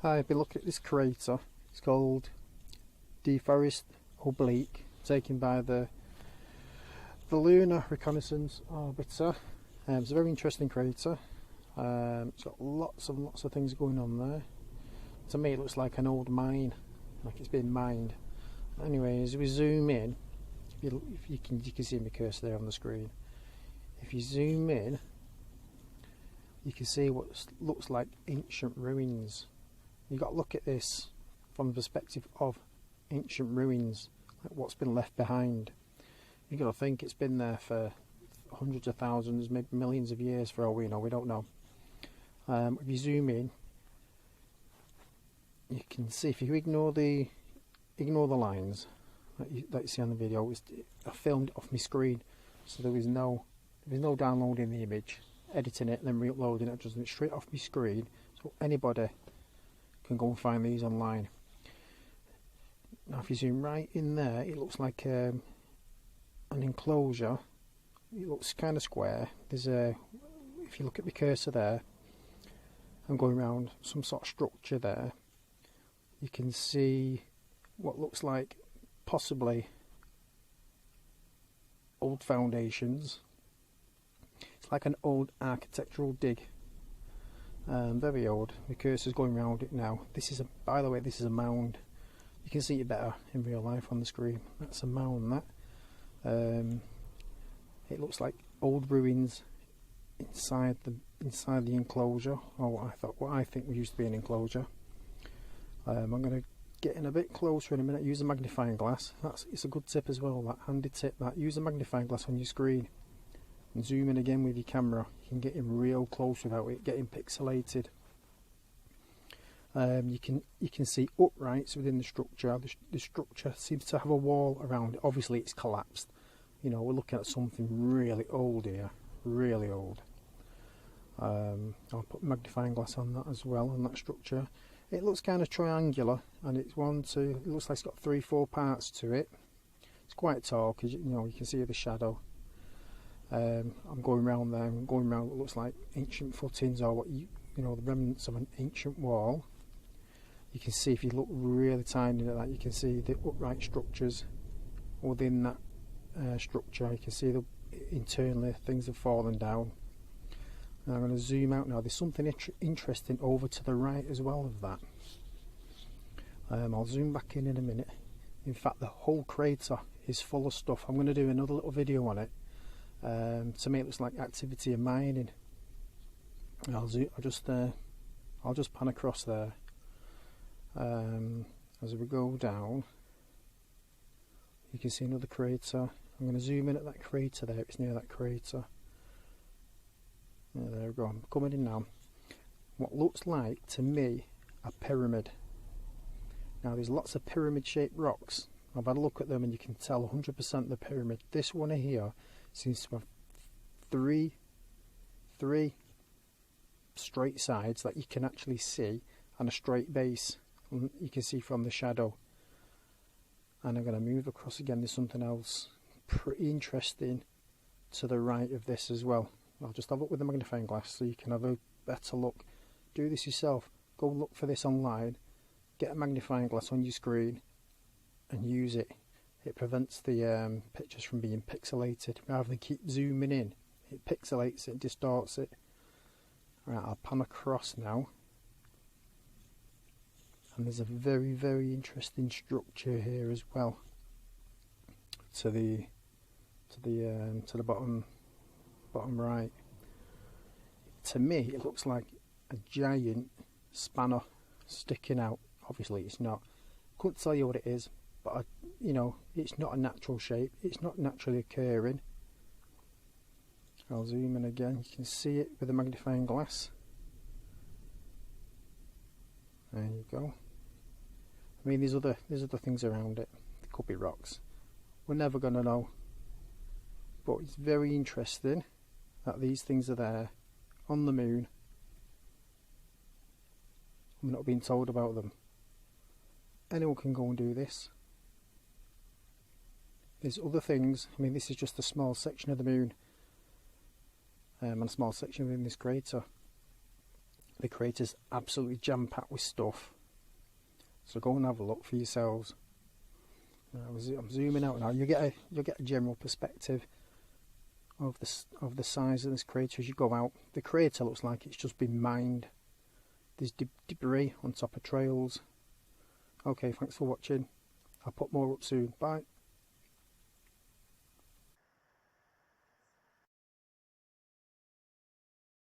Hi, I've been looking at this crater. It's called DeForest oblique, taken by the lunar reconnaissance orbiter. It's a very interesting crater. It's got lots and lots of things going on there. To me it looks like an old mine, like it's been mined. Anyway, as we zoom in, if you can see my cursor there on the screen. If you zoom in, you can see what looks like ancient ruins. You've got to look at this from the perspective of ancient ruins, like what's been left behind. You've got to think it's been there for hundreds of thousands, maybe millions of years for all we know. We don't know. If you zoom in, you can see, if you ignore the lines that you see on the video, I filmed it off my screen, so there was no downloading the image, editing it, and then re-uploading it. Just straight off my screen, so anybody can go and find these online. Now if you zoom right in there, it looks like an enclosure. It looks kind of square. There's if you look at the cursor there, I'm going around some sort of structure there. You can see what looks like possibly old foundations. It's like an old architectural dig. Very old. The cursor's going around it now. By the way, this is a mound. You can see it better in real life on the screen. That's a mound. That it looks like old ruins inside the enclosure, or what I think used to be an enclosure. I'm going to get in a bit closer in a minute. Use a magnifying glass. It's a good tip as well. That handy tip. That use a magnifying glass on your screen. And zoom in again with your camera. You can get in real close without it getting pixelated. You can see uprights within the structure. The structure seems to have a wall around it. Obviously it's collapsed. You know, we're looking at something really old here, really old. I'll put a magnifying glass on that as well, on that structure. It looks kind of triangular, and it looks like it's got 3-4 parts to it. It's quite tall because you can see the shadow. I'm going around there. I'm going around what looks like ancient footings, or the remnants of an ancient wall. You can see, if you look really tiny at that, you can see the upright structures within that structure. You can see internally things have fallen down. Now I'm going to zoom out now. There's something interesting over to the right as well of that. I'll zoom back in a minute. In fact, the whole crater is full of stuff. I'm going to do another little video on it. To me it looks like activity of mining. I'll just pan across there. As we go down, you can see another crater. I'm going to zoom in at that crater there. It's near that crater. Yeah, there we go. I'm coming in now. What looks like to me a pyramid. Now there's lots of pyramid shaped rocks. I've had a look at them and you can tell 100% the pyramid. This one here seems to have three straight sides that you can actually see, and a straight base you can see from the shadow. And I'm going to move across again. There's something else pretty interesting to the right of this as well. I'll just have a look with the magnifying glass so you can have a better look. Do this yourself. Go and look for this online. Get a magnifying glass on your screen and use it. It prevents the pictures from being pixelated. Rather than keep zooming in, it pixelates it, distorts it. Right, I'll pan across now. And there's a very, very interesting structure here as well. To the bottom right. To me, it looks like a giant spanner sticking out. Obviously, it's not. Couldn't tell you what it is, but it's not a natural shape. It's not naturally occurring. I'll zoom in again. You can see it with a magnifying glass. There you go. I mean, there's other things around it. There could be rocks. We're never going to know. But it's very interesting that these things are there on the moon. We're not being told about them. Anyone can go and do this. There's other things. I mean, this is just a small section of the moon. And a small section within this crater. The crater's absolutely jam-packed with stuff. So go and have a look for yourselves. I'm zooming out now. You'll get a general perspective of the size of this crater as you go out. The crater looks like it's just been mined. There's debris on top of trails. Okay, thanks for watching. I'll put more up soon. Bye.